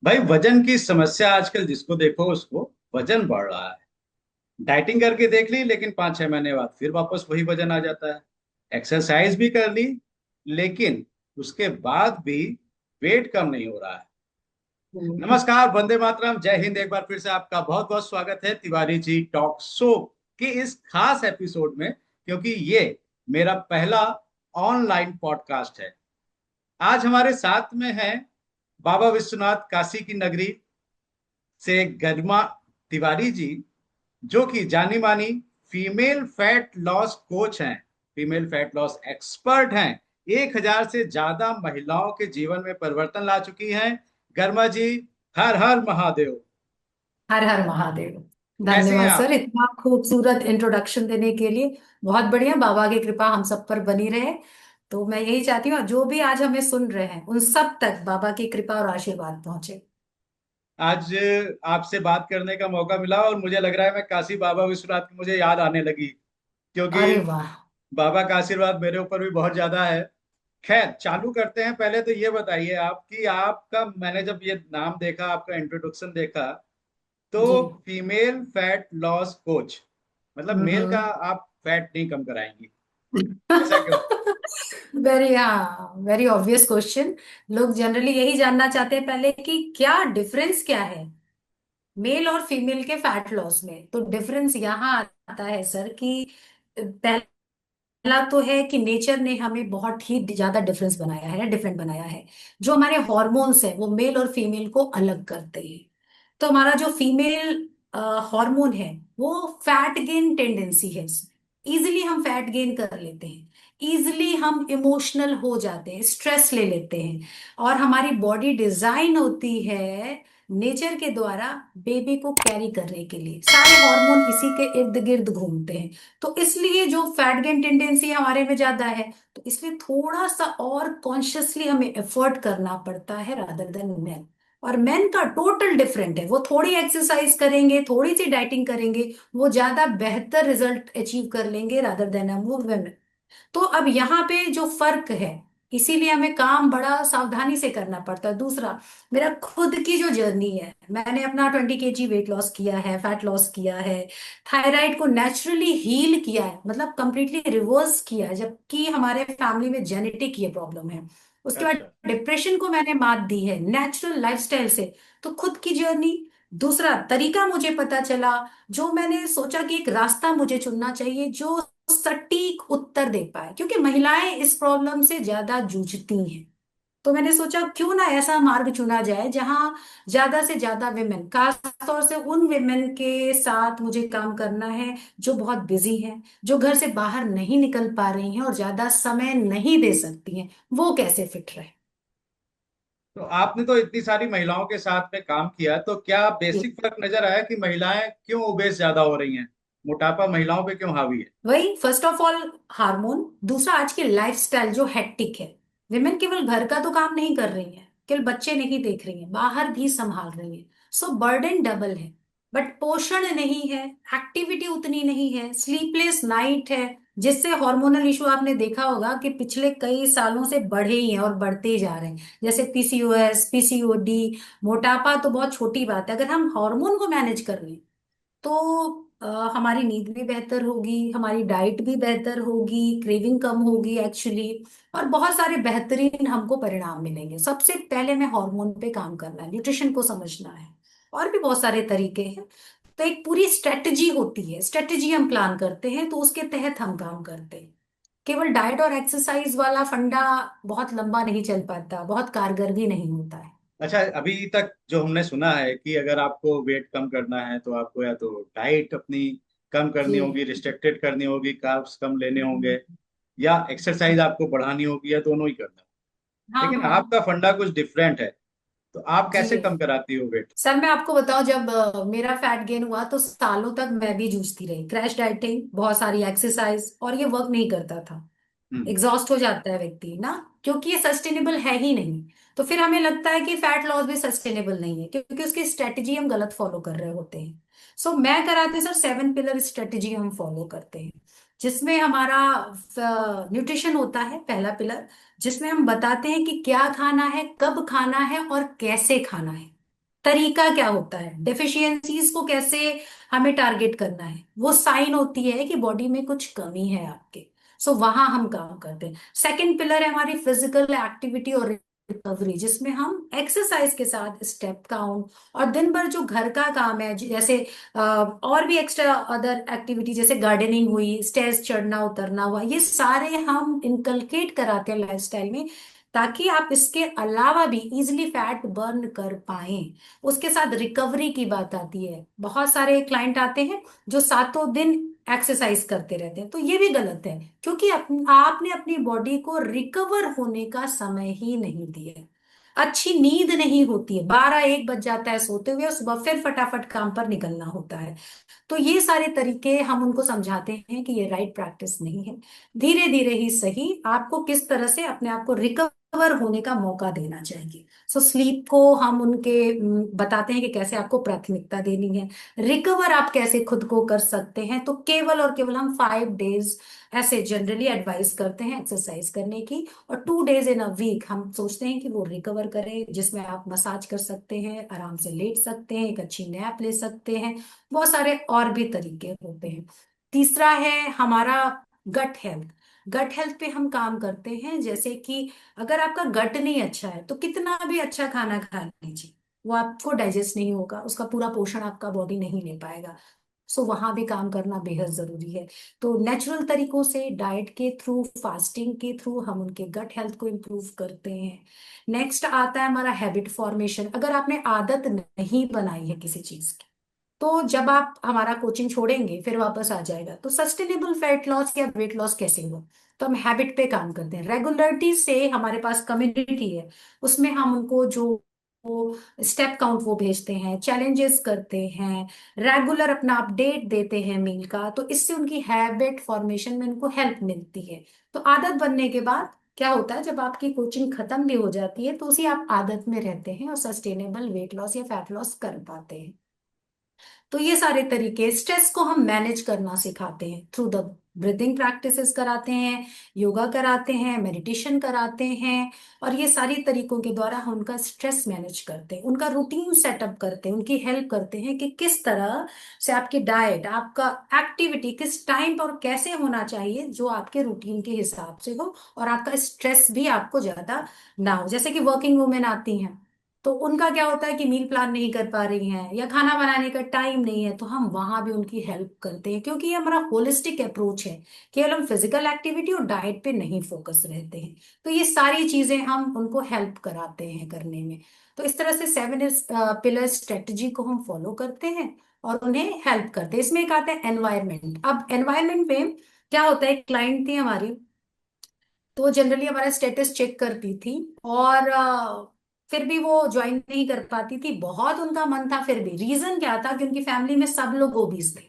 भाई वजन की समस्या आजकल जिसको देखो उसको वजन बढ़ रहा है। डाइटिंग करके देख ली, लेकिन 5-6 महीने बाद फिर वापस वही वजन आ जाता है। एक्सरसाइज भी कर ली, लेकिन उसके बाद भी वेट कम नहीं हो रहा है। हम्म। नमस्कार, वंदे मातरम, जय हिंद। एक बार फिर से आपका बहुत बहुत स्वागत है तिवारी जी टॉक शो के इस खास एपिसोड में, क्योंकि ये मेरा पहला ऑनलाइन पॉडकास्ट है। आज हमारे साथ में है बाबा विश्वनाथ काशी की नगरी से गरिमा तिवारी जी, जो कि जानी मानी फीमेल फैट लॉस कोच हैं, फीमेल फैट लॉस एक्सपर्ट हैं। 1,000 से ज्यादा महिलाओं के जीवन में परिवर्तन ला चुकी हैं। गरिमा जी, हर हर महादेव। हर हर महादेव। कैसी हैं धन्यवाद सर, आप? इतना खूबसूरत इंट्रोडक्शन देने के लिए। बहुत बढ़िया, बाबा की कृपा हम सब पर बनी रहे। तो मैं यही चाहती हूँ जो भी आज हमें सुन रहे हैं उन सब तक बाबा की कृपा और आशीर्वाद पहुंचे। आज आपसे बात करने का मौका मिला और मुझे लग रहा है मैं काशी बाबा विश्वनाथ की मुझे याद आने लगी, क्योंकि अरे वाह। बाबा का आशीर्वाद मेरे ऊपर भी बहुत ज्यादा है। खैर, चालू करते हैं। पहले तो ये बताइए आप कि आपका, मैंने जब ये नाम देखा, आपका इंट्रोडक्शन देखा, जी। तो फीमेल फैट लॉस कोच मतलब मेल का हम्म। आप फैट नहीं कम कराएंगी? ऐसा क्यों? वेरी, हाँ, वेरी ऑब्वियस क्वेश्चन। लोग जनरली यही जानना चाहते हैं पहले कि क्या डिफरेंस क्या है मेल और फीमेल के फैट लॉस में। तो डिफरेंस यहाँ आता है सर कि पहला तो है कि नेचर ने हमें बहुत ही ज्यादा डिफरेंस बनाया है, डिफरेंट बनाया है। जो हमारे हॉर्मोन्स हैं वो मेल और फीमेल को अलग करते हैं। तो हमारा जो फीमेल हार्मोन है वो फैट गेन टेंडेंसी है। इजिली हम फैट गेन कर लेते हैं, इजिली हम इमोशनल हो जाते हैं, स्ट्रेस ले लेते हैं। और हमारी बॉडी डिजाइन होती है नेचर के द्वारा बेबी को कैरी करने के लिए, सारे हार्मोन इसी के इर्द गिर्द घूमते हैं। तो इसलिए जो फैट गेन टेंडेंसी हमारे में ज्यादा है, तो इसलिए थोड़ा सा और कॉन्शियसली हमें एफर्ट करना पड़ता है रादर देन मेन। और मेन का टोटल डिफरेंट है, वो थोड़ी एक्सरसाइज करेंगे, थोड़ी सी डाइटिंग करेंगे, वो ज्यादा बेहतर रिजल्ट अचीव कर लेंगे रादर देन हम वुमेन। तो अब यहाँ पे जो फर्क है, इसीलिए हमें काम बड़ा सावधानी से करना पड़ता है। दूसरा, मेरा खुद की जो जर्नी है, मैंने अपना 20 kg वेट लॉस किया है, फैट लॉस किया है, थायराइड को नेचुरली हील किया है, मतलब कंप्लीटली रिवर्स किया है, जबकि हमारे फैमिली में जेनेटिक ये प्रॉब्लम है। उसके बाद अच्छा। डिप्रेशन को मैंने मात दी है नेचुरल लाइफस्टाइल से। तो खुद की जर्नी, दूसरा तरीका मुझे पता चला, जो मैंने सोचा कि एक रास्ता मुझे चुनना चाहिए जो सटीक उत्तर दे पाए, क्योंकि महिलाएं इस प्रॉब्लम से ज्यादा जूझती हैं। तो मैंने सोचा क्यों ना ऐसा मार्ग चुना जाए जहां ज्यादा से ज्यादा विमेन, खास तौर से उन विमेन के साथ मुझे काम करना है जो बहुत बिजी हैं, जो घर से बाहर नहीं निकल पा रही हैं और ज्यादा समय नहीं दे सकती हैं, वो कैसे फिट रहे। तो आपने तो इतनी सारी महिलाओं के साथ में काम किया, तो क्या बेसिक फर्क नजर आया कि महिलाएं क्यों ओबेस ज्यादा हो रही हैं? मोटापा महिलाओं पे क्यों हावी है? वही, फर्स्ट ऑफ ऑल हार्मोन, दूसरा आज की लाइफस्टाइल जो हेक्टिक है। विमेन केवल घर का तो काम नहीं कर रही हैं, केवल बच्चे नहीं देख रही हैं, बाहर भी संभाल रही हैं। सो बर्डन डबल है। बट पोषण नहीं है, एक्टिविटी उतनी नहीं है, स्लीपलेस नाइट है, जिससे हार्मोनल इशू आपने देखा होगा कि पिछले कई सालों से बढ़े ही हैं और बढ़ते ही जा रहे हैं, जैसे पीसीओएस, पीसीओडी। मोटापा तो बहुत छोटी बात है, अगर हम हार्मोन को मैनेज कर लें तो हमारी नींद भी बेहतर होगी, हमारी डाइट भी बेहतर होगी, क्रेविंग कम होगी एक्चुअली, और बहुत सारे बेहतरीन हमको परिणाम मिलेंगे। सबसे पहले में हार्मोन पे काम करना है, न्यूट्रिशन को समझना है। और भी बहुत सारे तरीके हैं। तो एक पूरी स्ट्रेटजी होती है, स्ट्रेटजी हम प्लान करते हैं तो उसके तहत हम काम करते हैं। केवल डाइट और एक्सरसाइज वाला फंडा बहुत लंबा नहीं चल पाता, बहुत कारगर भी नहीं होता है। अच्छा, अभी तक जो हमने सुना है कि अगर आपको वेट कम करना है तो आपको या तो डाइट अपनी कम करनी होगी, जी। रिस्ट्रिक्टेड करनी होगी, कार्ब्स कम लेने होंगे, या एक्सरसाइज आपको बढ़ानी होगी, या दोनों ही करना। हाँ लेकिन हाँ। आपका फंडा कुछ डिफरेंट है। तो आप जी कैसे कम कराती हो वेट? सर, मैं आपको बताऊं, जब मेरा फैट गेन हुआ तो सालों तक मैं भी जूझती रही, क्रैश डाइटिंग, बहुत सारी एक्सरसाइज, और ये वर्क नहीं करता था। हम्म। एग्जॉस्ट हो जाता है व्यक्ति ना, क्योंकि ये सस्टेनेबल है ही नहीं। तो फिर हमें लगता है कि फैट लॉस भी सस्टेनेबल नहीं है, क्योंकि उसकी स्ट्रेटजी हम गलत फॉलो कर रहे होते हैं। सो मैं कराते सर 7 पिलर स्ट्रेटजी हम फॉलो करते हैं, जिसमें हमारा न्यूट्रिशन होता है पहला पिलर, जिसमें हम बताते हैं कि क्या खाना है, कब खाना है और कैसे खाना है। तरीका क्या होता है, डेफिशिएंसीज को कैसे हमें टारगेट करना है, वो साइन होती है कि बॉडी में कुछ कमी है आपके। सो वहां हम काम करते हैं। सेकंड पिलर है हमारी फिजिकल एक्टिविटी और रिकवरी, जिसमें हम एक्सरसाइज के साथ स्टेप काउंट और दिन भर जो घर का काम है, जैसे और भी एक्स्ट्रा अदर एक्टिविटी जैसे गार्डनिंग हुई, स्टेयर्स चढ़ना उतरना हुआ, ये सारे हम इनकलकेट कराते हैं लाइफस्टाइल में, ताकि आप इसके अलावा भी इजिली फैट बर्न कर पाए। उसके साथ रिकवरी की बात आती है। बहुत सारे क्लाइंट आते हैं जो सातों दिन एक्सरसाइज करते रहते हैं, तो ये भी गलत है, क्योंकि आपने अपनी बॉडी को रिकवर होने का समय ही नहीं दिया। अच्छी नींद नहीं होती है, 12-1 बज जाता है सोते हुए, और सुबह फिर फटाफट काम पर निकलना होता है। तो ये सारे तरीके हम उनको समझाते हैं कि ये राइट प्रैक्टिस नहीं है। धीरे धीरे ही सही आपको किस तरह से अपने आप को रिकवर होने का मौका देना चाहिए। सो स्लीप को हम उनके बताते हैं कि कैसे आपको प्राथमिकता देनी है। रिकवर आप कैसे खुद को कर सकते हैं, तो केवल और केवल हम 5 डेज ऐसे जनरली एडवाइस करते हैं एक्सरसाइज करने की, और 2 डेज इन अ वीक हम सोचते हैं कि वो रिकवर करें, जिसमें आप मसाज कर सकते हैं, आराम से लेट सकते हैं, एक अच्छी नैप ले सकते हैं। बहुत सारे और भी तरीके होते हैं। तीसरा है हमारा गट हेल्थ। गट हेल्थ पे हम काम करते हैं, जैसे कि अगर आपका गट नहीं अच्छा है तो कितना भी अच्छा खाना खा लीजिए, वो आपको डाइजेस्ट नहीं होगा, उसका पूरा पोषण आपका बॉडी नहीं ले पाएगा। सो वहां भी काम करना बेहद जरूरी है। तो नेचुरल तरीकों से डाइट के थ्रू, फास्टिंग के थ्रू हम उनके गट हेल्थ को इम्प्रूव करते हैं। नेक्स्ट आता है हमारा हैबिट फॉर्मेशन। अगर आपने आदत नहीं बनाई है किसी चीज की, तो जब आप हमारा कोचिंग छोड़ेंगे फिर वापस आ जाएगा, तो सस्टेनेबल फैट लॉस या वेट लॉस कैसे हो। तो हम हैबिट पे काम करते हैं, रेगुलरिटी से हमारे पास कम्युनिटी है, उसमें हम उनको जो स्टेप काउंट वो भेजते हैं, चैलेंजेस करते हैं, रेगुलर अपना अपडेट देते हैं मील का, तो इससे उनकी हैबिट फॉर्मेशन में उनको हेल्प मिलती है। तो आदत बनने के बाद क्या होता है, जब आपकी कोचिंग खत्म भी हो जाती है तो उसी आप आदत में रहते हैं और सस्टेनेबल वेट लॉस या फैट लॉस कर पाते हैं। तो ये सारे तरीके, स्ट्रेस को हम मैनेज करना सिखाते हैं थ्रू द ब्रीदिंग प्रैक्टिसेस कराते हैं, योगा कराते हैं, मेडिटेशन कराते हैं, और ये सारी तरीकों के द्वारा हम उनका स्ट्रेस मैनेज करते हैं, उनका रूटीन सेटअप करते हैं, उनकी हेल्प करते हैं कि किस तरह से आपकी डाइट, आपका एक्टिविटी किस टाइम पर और कैसे होना चाहिए, जो आपके रूटीन के हिसाब से हो, और आपका स्ट्रेस भी आपको ज्यादा ना हो। जैसे कि वर्किंग वुमेन आती हैं, तो उनका क्या होता है कि मील प्लान नहीं कर पा रही हैं या खाना बनाने का टाइम नहीं है, तो हम वहां भी उनकी हेल्प करते हैं, क्योंकि ये हमारा होलिस्टिक अप्रोच है। केवल हम फिजिकल एक्टिविटी और डाइट पे नहीं फोकस रहते हैं, तो ये सारी चीजें हम उनको हेल्प कराते हैं करने में। तो इस तरह से 7 पिलर स्ट्रेटजी को हम फॉलो करते हैं और उन्हें हेल्प करते हैं। इसमें एक आता है एनवायरमेंट। अब एनवायरमेंट में क्या होता है, क्लाइंट थी हमारी, तो जनरली हमारा स्टेटस चेक करती थी, और फिर भी वो ज्वाइन नहीं कर पाती थी, बहुत उनका मन था, फिर भी रीजन क्या था कि उनकी फैमिली में सब लोग ओबीज थे।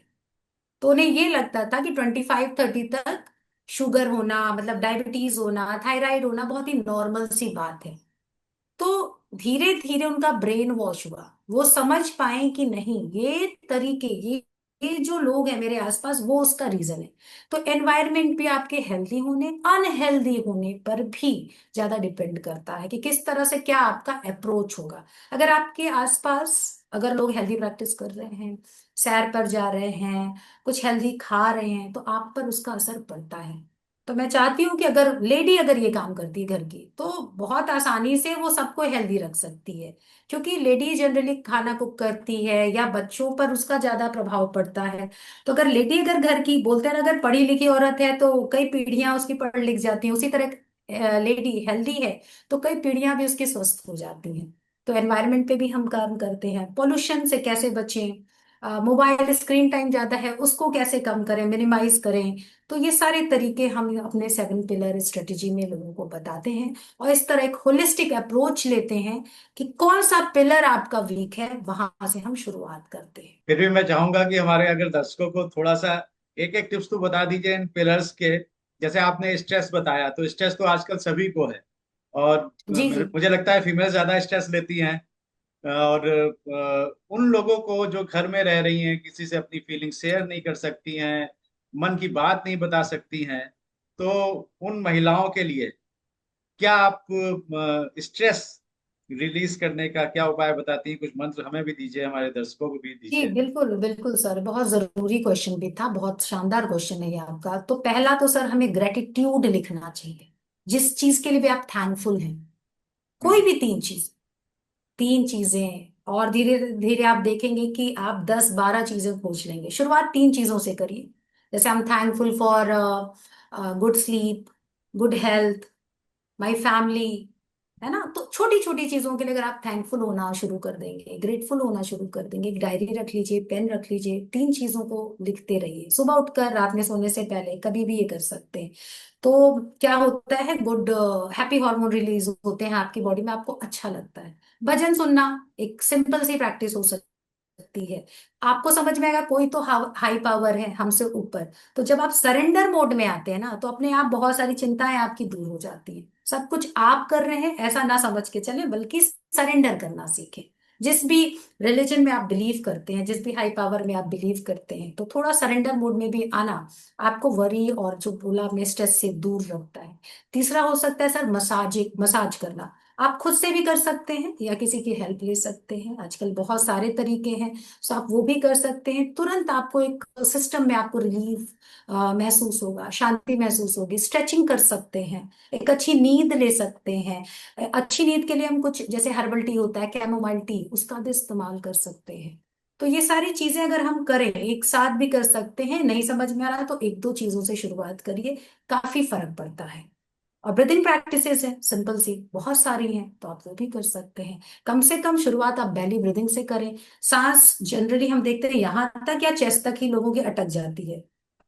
तो उन्हें ये लगता था कि 25-30 तक शुगर होना, मतलब डायबिटीज होना, थायराइड होना बहुत ही नॉर्मल सी बात है। तो धीरे धीरे उनका ब्रेन वॉश हुआ, वो समझ पाए कि नहीं, ये तरीके, ये जो लोग हैं मेरे आसपास, वो उसका रीजन है। तो एनवायरनमेंट भी आपके हेल्दी होने, अनहेल्दी होने पर भी ज्यादा डिपेंड करता है कि किस तरह से क्या आपका अप्रोच होगा। अगर आपके आसपास, अगर लोग हेल्दी प्रैक्टिस कर रहे हैं, सैर पर जा रहे हैं, कुछ हेल्दी खा रहे हैं, तो आप पर उसका असर पड़ता है। तो मैं चाहती हूँ कि अगर लेडी अगर ये काम करती है घर की, तो बहुत आसानी से वो सबको हेल्दी रख सकती है, क्योंकि लेडी जनरली खाना कुक करती है या बच्चों पर उसका ज्यादा प्रभाव पड़ता है। तो अगर लेडी, अगर घर की, बोलते हैं ना, अगर पढ़ी लिखी औरत है तो कई पीढ़ियां उसकी पढ़ लिख जाती हैं, उसी तरह लेडी हेल्दी है तो कई पीढ़ियां भी उसकी स्वस्थ हो जाती हैं। तो एनवायरनमेंट पे भी हम काम करते हैं, पोल्यूशन से कैसे बचें, मोबाइल स्क्रीन टाइम ज्यादा है उसको कैसे कम करें, मिनिमाइज करें। तो ये सारे तरीके हम अपने 7 पिलर स्ट्रेटेजी में लोगों को बताते हैं, और इस तरह एक होलिस्टिक अप्रोच लेते हैं कि कौन सा पिलर आपका वीक है, वहां से हम शुरुआत करते हैं। फिर भी मैं चाहूंगा कि हमारे अगर दर्शकों को थोड़ा सा एक एक टिप्स तो बता दीजिए इन पिलर्स के। जैसे आपने स्ट्रेस बताया, तो स्ट्रेस तो आजकल सभी को है, और जी जी। मुझे लगता है फीमेल ज्यादा स्ट्रेस लेती हैं। और उन लोगों को जो घर में रह रही हैं, किसी से अपनी फीलिंग शेयर नहीं कर सकती हैं, मन की बात नहीं बता सकती हैं, तो उन महिलाओं के लिए क्या आप स्ट्रेस रिलीज करने का क्या उपाय बताती हैं? कुछ मंत्र हमें भी दीजिए, हमारे दर्शकों को भी जी दीजिए। बिल्कुल बिल्कुल सर, बहुत जरूरी क्वेश्चन भी था, बहुत शानदार क्वेश्चन है ये आपका। तो पहला तो सर हमें ग्रेटिट्यूड लिखना चाहिए, जिस चीज के लिए भी आप थैंकफुल हैं। कोई हम्म। भी तीन चीज, तीन चीजें, और धीरे धीरे आप देखेंगे कि आप 10-12 चीजें खोज लेंगे। शुरुआत तीन चीजों से करिए। जैसे हम thankful for good sleep, good health, my family, है ना। तो छोटी छोटी चीजों के लिए अगर आप थैंकफुल होना शुरू कर देंगे, ग्रेटफुल होना शुरू कर देंगे, एक डायरी रख लीजिए, पेन रख लीजिए, तीन चीजों को लिखते रहिए, सुबह उठकर, रात में सोने से पहले, कभी भी ये कर सकते हैं। तो क्या होता है, गुड हैप्पी हार्मोन रिलीज होते हैं आपकी बॉडी में, आपको अच्छा लगता है। भजन सुनना एक सिंपल सी प्रैक्टिस हो सकती है। आपको समझ में आएगा कोई तो हाई पावर है हमसे ऊपर। तो जब आप सरेंडर मोड में आते हैं ना, तो अपने आप बहुत सारी चिंताएं आपकी दूर हो जाती हैं। सब कुछ आप कर रहे हैं ऐसा ना समझ के चले, बल्कि सरेंडर करना सीखें। जिस भी रिलीजन में आप बिलीव करते हैं, जिस भी हाई पावर में आप बिलीव करते हैं, तो थोड़ा सरेंडर मोड में भी आना आपको वरी और जो बोला आपने स्ट्रेस से दूर रखता है। तीसरा हो सकता है सर मसाज, मसाज करना। आप खुद से भी कर सकते हैं या किसी की हेल्प ले सकते हैं, आजकल बहुत सारे तरीके हैं। सो आप वो भी कर सकते हैं। तुरंत आपको एक सिस्टम में आपको रिलीफ महसूस होगा, शांति महसूस होगी। स्ट्रेचिंग कर सकते हैं, एक अच्छी नींद ले सकते हैं। अच्छी नींद के लिए हम कुछ, जैसे हर्बल टी होता है, कैमोमाइल टी, उसका भी इस्तेमाल कर सकते हैं। तो ये सारी चीजें अगर हम करें, एक साथ भी कर सकते हैं। नहीं समझ में आ रहा है तो एक दो चीजों से शुरुआत करिए, काफी फर्क पड़ता है। और ब्रीदिंग प्रैक्टिसेस है सिंपल सी, बहुत सारी हैं, तो आप वो भी कर सकते हैं। कम से कम शुरुआत आप बेली ब्रीदिंग से करें। सांस जनरली हम देखते हैं यहाँ तक या चेस्ट तक ही लोगों की अटक जाती है।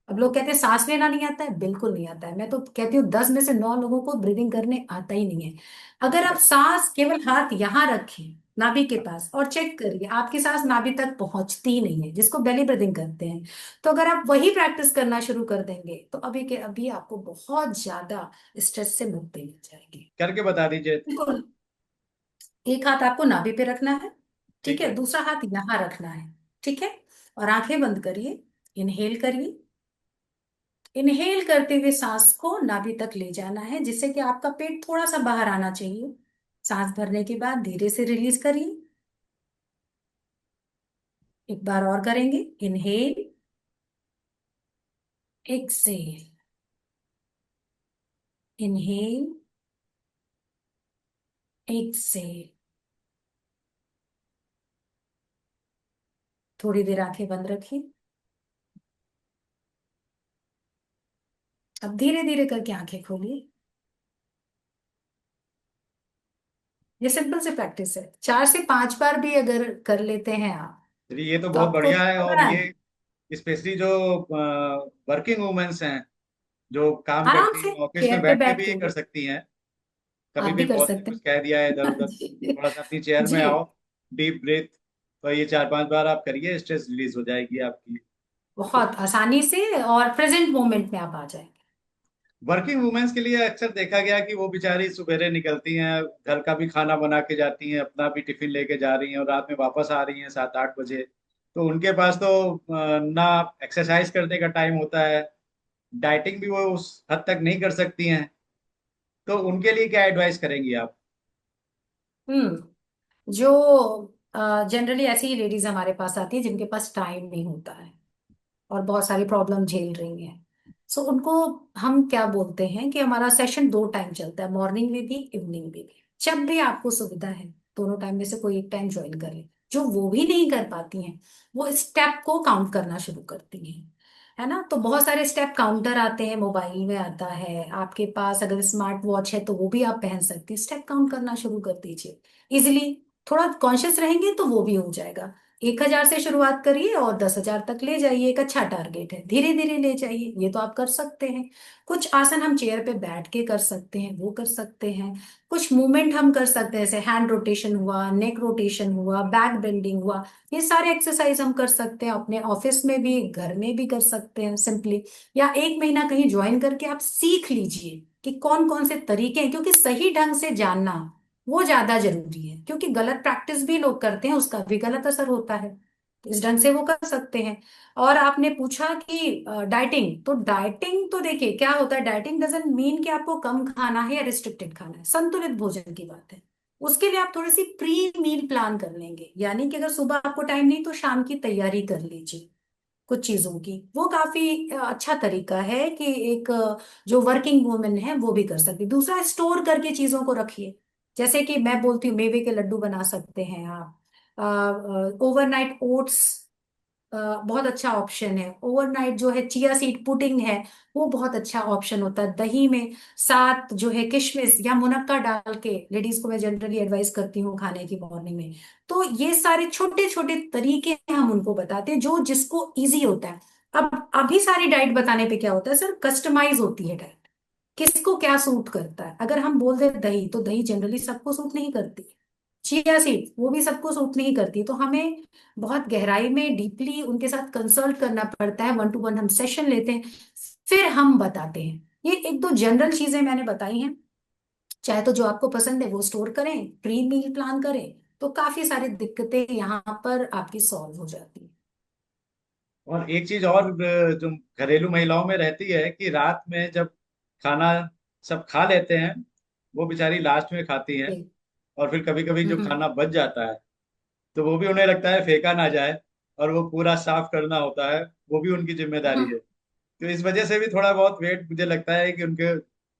अब लोग कहते हैं सांस लेना नहीं आता है, बिल्कुल नहीं आता है। मैं तो कहती हूँ 10 में से 9 लोगों को ब्रीदिंग करने आता ही नहीं है। अगर आप सांस केवल हाथ यहाँ रखें नाभि के पास और चेक करिए, आपकी सांस नाभि तक पहुंचती ही नहीं है, जिसको बेली ब्रीदिंग करते हैं। तो अगर आप वही प्रैक्टिस करना शुरू कर देंगे, तो अभी के अभी आपको बहुत ज्यादा स्ट्रेस से मुक्ति मिल जाएगी। करके बता दीजिए। बिल्कुल। एक हाथ आपको नाभि पे रखना है, ठीक ठीक है, है। दूसरा हाथ यहाँ रखना है, ठीक है। और आंखें बंद करिए, इनहेल करिए। इनहेल करते हुए सांस को नाभि तक ले जाना है, जिससे कि आपका पेट थोड़ा सा बाहर आना चाहिए। सांस भरने के बाद धीरे से रिलीज करिए। एक बार और करेंगे, इनहेल, एक्सेल, इनहेल, एक्सेल। थोड़ी देर आंखें बंद रखिए। अब धीरे धीरे करके आंखें खोलिए। ये सिंपल से प्रैक्टिस है, 4 से 5 बार भी अगर कर लेते हैं आप, चलिए, ये तो तो बहुत आपको बढ़िया है। और ये तुरंत स्पेशली जो वर्किंग वुमेन्स हैं, जो काम आराम करती से हैं, ऑफिस में चेयर पे बैठ के बैठ भी के ये कर सकती हैं। कभी आप भी भी कर बॉस ने सकते कुछ कह दिया है इधर हैं। उधर, जी थोड़ा सा अपनी चेयर में जी, आओ, डीप ब्रीथ, तो ये 4-5 बार आप करिए, स्ट्रेस रिलीज हो जाएगी आपकी। तो बहुत आसानी से और प्रेजेंट मोमेंट में आप आ जाएंगे। वर्किंग वुमेन्स के लिए अक्सर देखा गया कि वो बेचारी सुबेरे निकलती हैं, घर का भी खाना बना के जाती हैं, अपना भी टिफिन लेके जा रही हैं, और रात में वापस आ रही हैं 7-8 बजे। तो उनके पास तो ना एक्सरसाइज करने का टाइम होता है, डाइटिंग भी वो उस हद तक नहीं कर सकती हैं। तो उनके लिए क्या एडवाइस करेंगी आप? जो जनरली ऐसी ही लेडीज हमारे पास आती है जिनके पास टाइम नहीं होता है और बहुत सारी प्रॉब्लम झेल रही हैं। सो उनको हम क्या बोलते हैं कि हमारा सेशन 2 टाइम चलता है, मॉर्निंग में भी, इवनिंग में भी। जब भी आपको सुविधा है, दोनों टाइम में से कोई एक टाइम ज्वाइन करें। जो वो भी नहीं कर पाती हैं, वो स्टेप को काउंट करना शुरू करती हैं, है ना। तो बहुत सारे स्टेप काउंटर आते हैं, मोबाइल में आता है, आपके पास अगर स्मार्ट वॉच है तो वो भी आप पहन सकती हैं। स्टेप काउंट करना शुरू कर दीजिए इजिली। थोड़ा कॉन्शियस रहेंगे तो वो भी हो जाएगा। 1,000 से शुरुआत करिए और 10,000 तक ले जाइए, एक अच्छा टारगेट है, धीरे धीरे ले जाइए, ये तो आप कर सकते हैं। कुछ आसन हम चेयर पे बैठ के कर सकते हैं, वो कर सकते हैं। कुछ मूवमेंट हम कर सकते हैं, जैसे हैंड रोटेशन हुआ, नेक रोटेशन हुआ, बैक बेंडिंग हुआ। ये सारे एक्सरसाइज हम कर सकते हैं, अपने ऑफिस में भी, घर में भी कर सकते हैं सिंपली। या 1 महीना कहीं ज्वाइन करके आप सीख लीजिए कि कौन कौन से तरीके हैं, क्योंकि सही ढंग से जानना वो ज्यादा जरूरी है। क्योंकि गलत प्रैक्टिस भी लोग करते हैं, उसका भी गलत असर होता है। तो इस ढंग से वो कर सकते हैं। और आपने पूछा कि डाइटिंग, तो डाइटिंग तो देखिए क्या होता है, डाइटिंग डजंट मीन कि आपको कम खाना है या रिस्ट्रिक्टेड खाना है, संतुलित भोजन की बात है। उसके लिए आप थोड़ी सी प्री मील प्लान कर लेंगे, यानी कि अगर सुबह आपको टाइम नहीं तो शाम की तैयारी कर लीजिए कुछ चीजों की। वो काफी अच्छा तरीका है कि एक जो वर्किंग वुमेन है वो भी कर सकती है। दूसरा, स्टोर करके चीजों को रखिए। जैसे कि मैं बोलती हूँ, मेवे के लड्डू बना सकते हैं आप। ओवरनाइट ओट्स बहुत अच्छा ऑप्शन है। ओवरनाइट जो है चिया सीड पुडिंग है, वो बहुत अच्छा ऑप्शन होता है। दही में साथ जो है किशमिश या मुनक्का डाल के, लेडीज को मैं जनरली एडवाइस करती हूँ खाने की मॉर्निंग में। तो ये सारे छोटे छोटे तरीके हम उनको बताते हैं जो जिसको इजी होता है। अब अभी सारी डाइट बताने पे क्या होता है सर, कस्टमाइज होती है डाइट, किसको क्या सूट करता है। अगर हम बोल दे दही, तो दही जनरली सबको सूट नहीं करती। चिया सीड्स वो भी सबको सूट नहीं करती। तो हमें बहुत गहराई में डीपली उनके साथ कंसल्ट करना पड़ता है, 1 to 1 हम सेशन लेते हैं, फिर हम बताते हैं। ये एक दो जनरल चीजें मैंने बताई हैं। चाहे तो जो आपको पसंद है वो स्टोर करें, प्री मील प्लान करें, तो काफी सारी दिक्कतें यहाँ पर आपकी सॉल्व हो जाती है। और एक चीज और जो घरेलू महिलाओं में रहती है कि रात में जब खाना सब खा लेते हैं, वो बेचारी लास्ट में खाती हैं, जी। और फिर कभी कभी जो हम्म। खाना बच जाता है तो वो भी उन्हें लगता है फेंका ना जाए, और वो पूरा साफ करना होता है, वो भी उनकी जिम्मेदारी हम्म। है। तो इस वजह से भी थोड़ा बहुत वेट मुझे लगता है कि उनके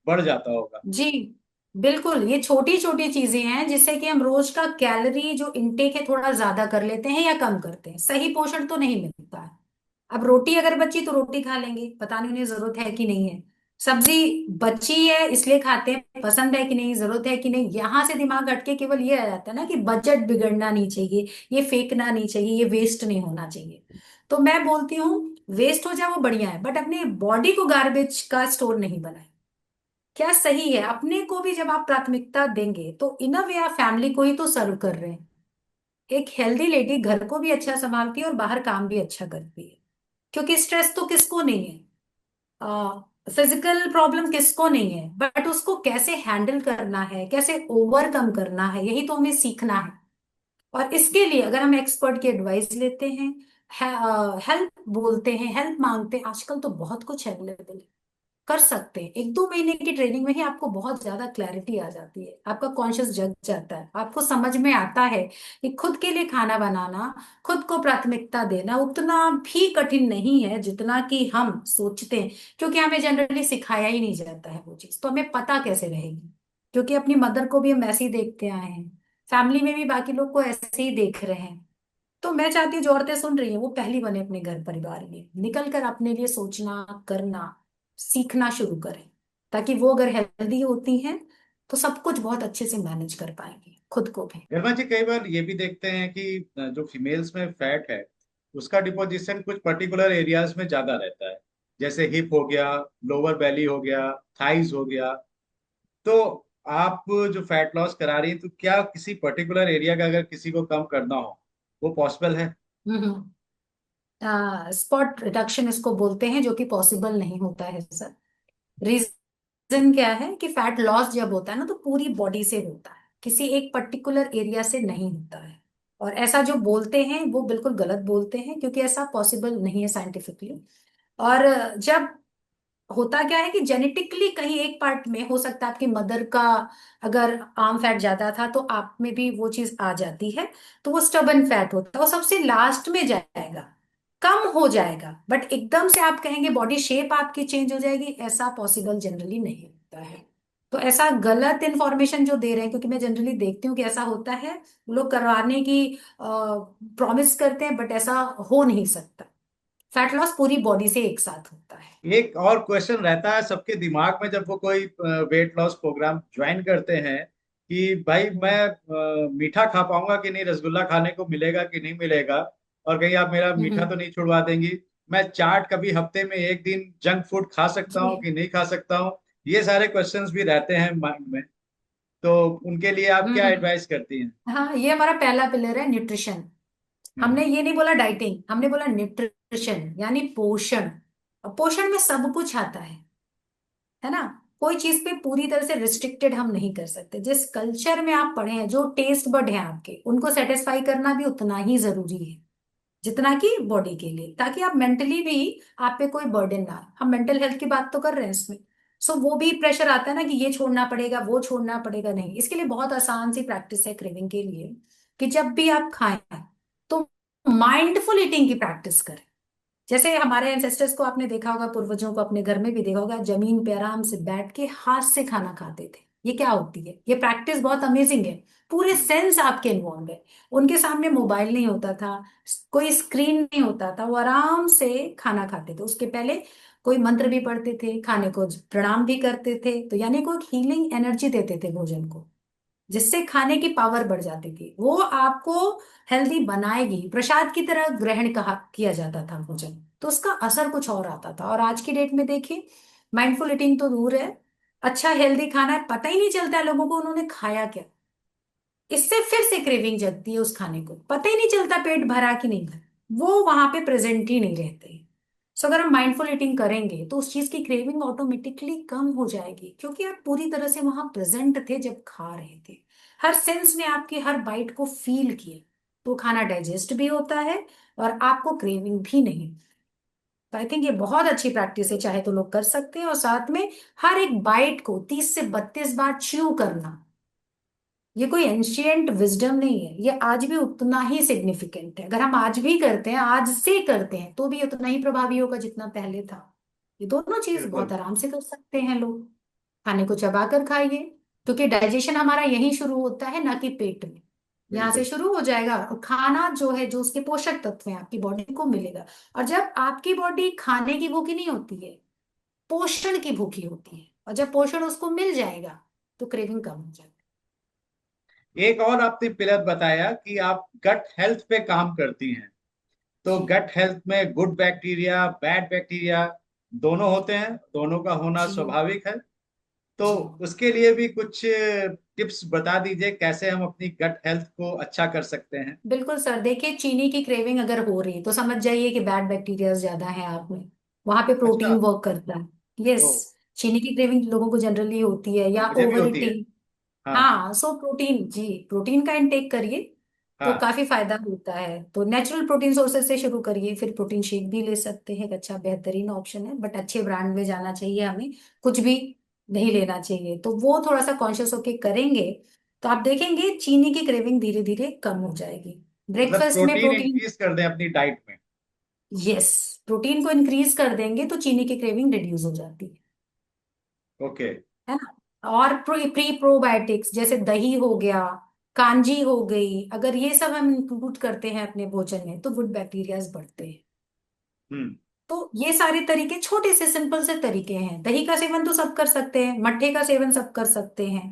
बढ़ जाता होगा। जी बिल्कुल, ये छोटी छोटी चीजें हैं जिससे कि हम रोज का कैलोरी जो इनटेक है थोड़ा ज्यादा कर लेते हैं या कम करते हैं। सही पोषण तो नहीं मिलता है। अब रोटी अगर बची तो रोटी खा लेंगे, पता नहीं उन्हें जरूरत है कि नहीं है। सब्जी बची है इसलिए खाते हैं, पसंद है कि नहीं, जरूरत है कि नहीं, यहां से दिमाग हटके केवल ये आ जाता है ना कि बजट बिगड़ना नहीं चाहिए, ये फेंकना नहीं चाहिए, ये वेस्ट नहीं होना चाहिए। तो मैं बोलती हूँ, वेस्ट हो जाए वो बढ़िया है, बट अपने बॉडी को गार्बेज का स्टोर नहीं बनाए। क्या सही है, अपने को भी जब आप प्राथमिकता देंगे तो इन अ वे आप फैमिली को ही तो सर्व कर रहे हैं। एक हेल्दी लेडी घर को भी अच्छा संभालती है और बाहर काम भी अच्छा करती है। क्योंकि स्ट्रेस तो किसको नहीं है, फिजिकल प्रॉब्लम किसको नहीं है, बट उसको कैसे हैंडल करना है, कैसे ओवरकम करना है, यही तो हमें सीखना है। और इसके लिए अगर हम एक्सपर्ट की एडवाइस लेते हैं, हेल्प बोलते हैं, हेल्प मांगते हैं, आजकल तो बहुत कुछ अवेलेबल है, कर सकते हैं। 1-2 महीने की ट्रेनिंग में ही आपको बहुत ज्यादा क्लैरिटी आ जाती है, आपका कॉन्शियस जग जाता है, आपको समझ में आता है कि खुद के लिए खाना बनाना, खुद को प्राथमिकता देना उतना भी कठिन नहीं है जितना कि हम सोचते हैं। क्योंकि हमें जनरली सिखाया ही नहीं जाता है वो चीज, तो हमें पता कैसे रहेगी। क्योंकि अपनी मदर को भी हम ऐसे ही देखते आए हैं, फैमिली में भी बाकी लोग को ऐसे ही देख रहे हैं। तो मैं चाहती हूँ जो औरतें सुन रही हैं वो पहली बने अपने घर परिवार में, निकल कर अपने लिए सोचना करना सीखना शुरू करें। ताकि वो अगर हेल्दी होती हैं तो सब कुछ बहुत अच्छे से मैनेज कर पाएंगी, खुद को भी। गर्मा जी, कई बार ये भी देखते हैं कि जो फीमेल्स में फैट है उसका डिपोजिशन कुछ पर्टिकुलर एरियाज में ज्यादा रहता है, जैसे हिप हो गया, लोअर बेली हो गया, थाइज हो गया। तो आप जो फैट लॉस करा रही हैं, तो क्या किसी पर्टिकुलर एरिया का अगर किसी को कम करना हो, वो पॉसिबल है? हम्म। स्पॉट रिडक्शन इसको बोलते हैं, जो कि पॉसिबल नहीं होता है सर। रीजन क्या है कि फैट लॉस जब होता है ना तो पूरी बॉडी से होता है, किसी एक पर्टिकुलर एरिया से नहीं होता है। और ऐसा जो बोलते हैं वो बिल्कुल गलत बोलते हैं, क्योंकि ऐसा पॉसिबल नहीं है साइंटिफिकली। और जब होता क्या है कि जेनेटिकली कहीं एक पार्ट में हो सकता है, आपकी मदर का अगर आर्म फैट ज्यादा था तो आप में भी वो चीज आ जाती है, तो वो स्टबन फैट होता है, वो सबसे लास्ट में जाएगा, कम हो जाएगा। बट एकदम से आप कहेंगे बॉडी शेप आपकी चेंज हो जाएगी, ऐसा पॉसिबल जनरली नहीं होता है। तो ऐसा गलत इंफॉर्मेशन जो दे रहे हैं, क्योंकि मैं जनरली देखती हूँ कि ऐसा होता है, लोग करवाने की प्रॉमिस करते हैं बट ऐसा हो नहीं सकता। फैट लॉस पूरी बॉडी से एक साथ होता है। एक और क्वेश्चन रहता है सबके दिमाग में जब वो कोई वेट लॉस प्रोग्राम ज्वाइन करते हैं, कि भाई मैं मीठा खा पाऊंगा कि नहीं, रसगुल्ला खाने को मिलेगा कि नहीं मिलेगा, और कहीं आप मेरा मीठा हम्म। तो नहीं छुड़वा देंगी, मैं चाट कभी हफ्ते में एक दिन जंक फूड खा सकता हूँ जी। कि नहीं खा सकता हूँ। ये सारे क्वेश्चंस भी रहते हैं माइंड में। तो उनके लिए आप क्या हम्म। एडवाइस करती हैं? हाँ, ये हमारा पहला पिलर है, न्यूट्रिशन। हम्म। हमने ये नहीं बोला डाइटिंग, हमने बोला न्यूट्रिशन यानी पोषण। और पोषण में सब कुछ आता है ना। कोई चीज पे पूरी तरह से रिस्ट्रिक्टेड हम नहीं कर सकते। जिस कल्चर में आप पढ़े हैं, जो टेस्ट बड है आपके, उनको सेटिस्फाई करना भी उतना ही जरूरी है जितना कि बॉडी के लिए, ताकि आप मेंटली भी, आप पे कोई बर्डन ना आए। हम मेंटल हेल्थ की बात तो कर रहे हैं इसमें। सो वो भी प्रेशर आता है ना कि ये छोड़ना पड़ेगा, वो छोड़ना पड़ेगा। नहीं, इसके लिए बहुत आसान सी प्रैक्टिस है क्रेविंग के लिए, कि जब भी आप खाएं तो माइंडफुल ईटिंग की प्रैक्टिस करें। जैसे हमारे एंसेस्टर्स को आपने देखा होगा, पूर्वजों को अपने घर में भी देखा होगा, जमीन पे आराम से बैठ के हाथ से खाना खाते थे। ये क्या होती है, ये प्रैक्टिस बहुत अमेजिंग है। पूरे सेंस आपके इन्वॉल्व है। उनके सामने मोबाइल नहीं होता था, कोई स्क्रीन नहीं होता था, वो आराम से खाना खाते थे। उसके पहले कोई मंत्र भी पढ़ते थे, खाने को प्रणाम भी करते थे, तो यानी कोई हीलिंग एनर्जी देते थे भोजन को, जिससे खाने की पावर बढ़ जाती थी। वो आपको हेल्दी बनाएगी, प्रसाद की तरह ग्रहण कहा किया जाता था भोजन, तो उसका असर कुछ और आता था। और आज की डेट में देखिए, माइंडफुल ईटिंग तो दूर है, अच्छा हेल्दी खाना है, पता ही नहीं चलता है लोगों को उन्होंने खाया क्या। इससे फिर से क्रेविंग जगती है उस खाने को, पता ही नहीं चलता पेट भरा कि नहीं भरा, वो वहां पे प्रेजेंट ही नहीं रहते। सो अगर हम माइंडफुल ईटिंग करेंगे तो उस चीज की क्रेविंग ऑटोमेटिकली कम हो जाएगी, क्योंकि आप पूरी तरह से वहां प्रेजेंट थे जब खा रहे थे। हर सेंस ने आपकी हर बाइट को फील किया, तो खाना डाइजेस्ट भी होता है और आपको क्रेविंग भी नहीं। तो आई थिंक ये बहुत अच्छी प्रैक्टिस है, चाहे तो लोग कर सकते हैं। और साथ में हर एक बाइट को 30 से 32 बार च्यू करना, ये कोई एंशियंट विजडम नहीं है, ये आज भी उतना ही सिग्निफिकेंट है। अगर हम आज भी करते हैं, आज से करते हैं, तो भी उतना ही प्रभावी होगा जितना पहले था। ये दोनों चीज बहुत बिल्कुल आराम से कर सकते हैं लोग। खाने को चबा कर खाइए, क्योंकि डाइजेशन हमारा यहीं शुरू होता है, ना कि पेट में। यहाँ से बिल्कुल। शुरू हो जाएगा और खाना जो है, जो उसके पोषक तत्व हैं, आपकी बॉडी को मिलेगा। और जब आपकी बॉडी खाने की भूखी नहीं होती है, पोषण की भूखी होती है, और जब पोषण उसको मिल जाएगा तो क्रेविंग कम हो जाएगी। एक और आपने पिलर बताया कि आप गट हेल्थ पे काम करती हैं। तो जी गट हेल्थ में गुड बैक्टीरिया बैड बैक्टीरिया दोनों होते हैं, दोनों का होना जी स्वाभाविक है। तो जी उसके लिए भी कुछ टिप्स बता दीजिए, कैसे हम अपनी गट हेल्थ को अच्छा कर सकते हैं। बिल्कुल सर। देखिए, चीनी की क्रेविंग अगर हो रही है तो समझ जाइए कि बैड बैक्टीरिया ज्यादा है आप में, वहां पे अच्छा। प्रोटीन वर्क करता है। यस, ओ, चीनी की क्रेविंग लोगों को जनरली होती है, या मुझे भी ओवर होती है। ईटिंग। हाँ। हाँ, सो प्रोटीन, जी, प्रोटीन का इंटेक करिए, तो हाँ। काफी फायदा होता है। तो नेचुरल प्रोटीन सोर्सेज से शुरू करिए, फिर प्रोटीन शेक भी ले सकते हैं, एक अच्छा बेहतरीन ऑप्शन है, बट अच्छे ब्रांड में जाना चाहिए हमें, कुछ भी नहीं लेना चाहिए। तो वो थोड़ा सा कॉन्शियस होके करेंगे तो आप देखेंगे चीनी की क्रेविंग धीरे धीरे कम हो जाएगी। मतलब ब्रेकफास्ट में प्रोटीन प्रोटीन, इंक्रीज कर दें अपनी डाइट में। यस, प्रोटीन को इंक्रीज कर देंगे तो चीनी की क्रेविंग रिड्यूस हो जाती ओके। है ना। और प्री प्रोबायोटिक्स जैसे दही हो गया, कांजी हो गई, अगर ये सब हम इंक्लूड करते हैं अपने भोजन में तो गुड बैक्टीरियाज बढ़ते हैं। हम्म। तो ये सारे तरीके छोटे से सिंपल से तरीके हैं। दही का सेवन तो सब कर सकते हैं, मट्ठे का सेवन सब कर सकते हैं,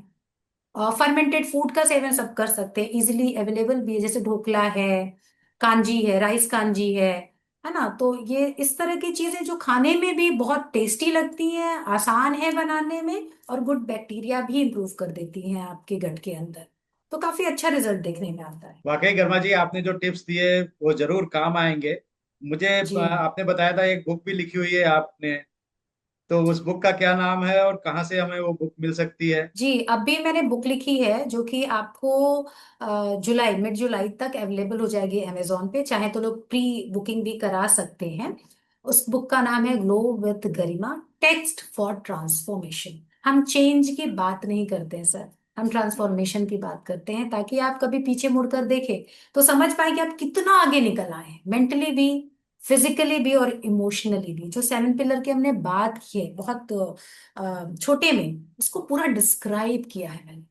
फर्मेंटेड फूड का सेवन सब कर सकते हैं, इजिली अवेलेबल भी है, जैसे ढोकला है, कांजी है, राइस कांजी है ना। तो ये इस तरह की चीजें जो खाने में भी बहुत टेस्टी लगती हैं, आसान है बनाने में, और गुड बैक्टीरिया भी इंप्रूव कर देती हैं आपके गट के अंदर, तो काफी अच्छा रिजल्ट देखने में आता है। वाकई गर्मा जी, आपने जो टिप्स दिए वो जरूर काम आएंगे। मुझे जी आपने बताया था एक बुक भी लिखी हुई है आपने, तो उस बुक का क्या नाम है और कहाँ से हमें वो बुक मिल सकती है? जी, अभी मैंने बुक लिखी है जो कि आपको जुलाई, मिड जुलाई तक अवेलेबल हो जाएगी अमेजोन पे, चाहे तो लोग प्री बुकिंग भी करा सकते हैं। उस बुक का नाम है glow with Garima, text for transformation. हम चेंज की बात नहीं करते हैं सर, हम ट्रांसफॉर्मेशन की बात करते हैं, ताकि आप कभी पीछे मुड़कर देखें तो समझ पाए कि आप कितना आगे निकल आए हैं, मेंटली भी, फिजिकली भी और इमोशनली भी। जो 7 पिलर की हमने बात की है बहुत छोटे में, उसको पूरा डिस्क्राइब किया है मैंने।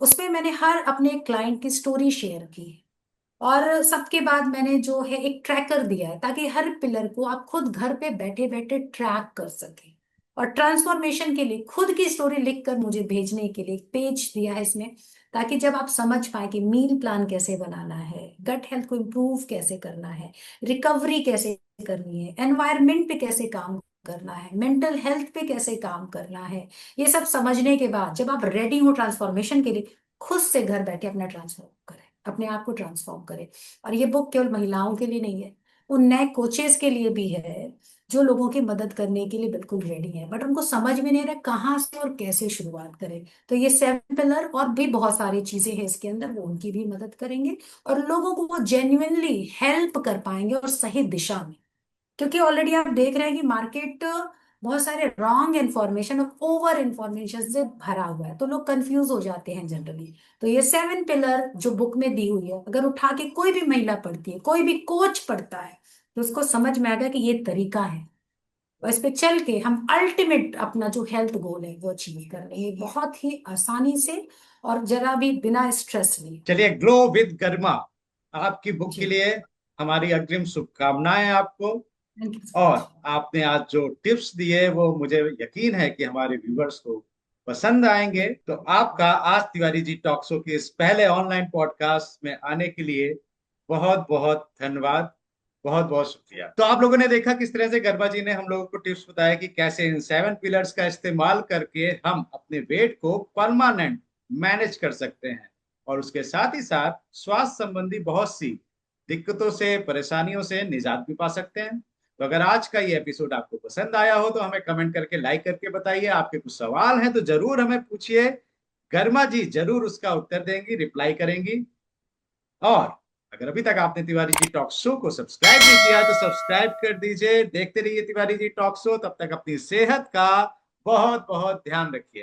उसमें मैंने हर अपने क्लाइंट की स्टोरी शेयर की है, और सबके बाद मैंने जो है एक ट्रैकर दिया है, ताकि हर पिलर को आप खुद घर पे बैठे बैठे ट्रैक कर सके। और ट्रांसफॉर्मेशन के लिए खुद की स्टोरी लिखकर मुझे भेजने के लिए एक पेज दिया है इसमें, ताकि जब आप समझ पाए कि मील प्लान कैसे बनाना है, गट हेल्थ को इम्प्रूव कैसे करना है, रिकवरी कैसे करनी है, एनवायरनमेंट पे कैसे काम करना है, मेंटल हेल्थ पे कैसे काम करना है, ये सब समझने के बाद जब आप रेडी हो ट्रांसफॉर्मेशन के लिए, खुद से घर बैठे अपना ट्रांसफॉर्म करें, अपने आप को ट्रांसफॉर्म करें। और ये बुक केवल महिलाओं के लिए नहीं है, उन नए कोचेस के लिए भी है जो लोगों की मदद करने के लिए बिल्कुल रेडी है, बट उनको समझ में नहीं रहा कहाँ से और कैसे शुरुआत करें। तो ये 7 पिलर और भी बहुत सारी चीजें हैं इसके अंदर, वो उनकी भी मदद करेंगे, और लोगों को वो जेन्युइनली हेल्प कर पाएंगे और सही दिशा में। क्योंकि ऑलरेडी आप देख रहे हैं कि मार्केट बहुत सारे रॉन्ग इंफॉर्मेशन और ओवर इंफॉर्मेशन से भरा हुआ है, तो लोग कंफ्यूज हो जाते हैं जनरली। तो ये 7 पिलर जो बुक में दी हुई है, अगर उठा के कोई भी महिला पढ़ती है, कोई भी कोच पढ़ता है, तो उसको समझ में आएगा कि ये तरीका है, और इस पे चल के हम अल्टीमेट अपना जो हेल्थ गोल है वो अचीव कर लेंगे बहुत ही आसानी से, और जरा भी बिना स्ट्रेस लिए। चलिए, ग्लो विद गरिमा आपकी बुक के जी, लिए हमारी अग्रिम शुभकामनाएं आपको। थैंक यू सो और मच। आपने आज जो टिप्स दिए वो मुझे यकीन है कि हमारे व्यूवर्स को पसंद आएंगे। तो आपका आज तिवारी जी टॉक शो के इस पहले ऑनलाइन पॉडकास्ट में आने के लिए बहुत बहुत धन्यवाद, बहुत बहुत शुक्रिया। तो आप लोगों ने देखा किस तरह से गरबा जी ने हम लोगों को टिप्स बताया कि कैसे इन 7 पिलर्स का इस्तेमाल करके हम अपने वेट को परमानेंट मैनेज कर सकते हैं, और उसके साथ ही साथ स्वास्थ्य संबंधी बहुत सी दिक्कतों से, परेशानियों से निजात भी पा सकते हैं। तो अगर आज का ये एपिसोड आपको पसंद आया हो तो हमें कमेंट करके, लाइक करके बताइए। आपके कुछ सवाल हैं तो जरूर हमें पूछिए, गर्मा जी जरूर उसका उत्तर देंगी, रिप्लाई करेंगी। और अगर अभी तक आपने तिवारी जी टॉक शो को सब्सक्राइब नहीं किया है तो सब्सक्राइब कर दीजिए। देखते रहिए तिवारी जी टॉक शो। तब तक अपनी सेहत का बहुत बहुत ध्यान रखिए।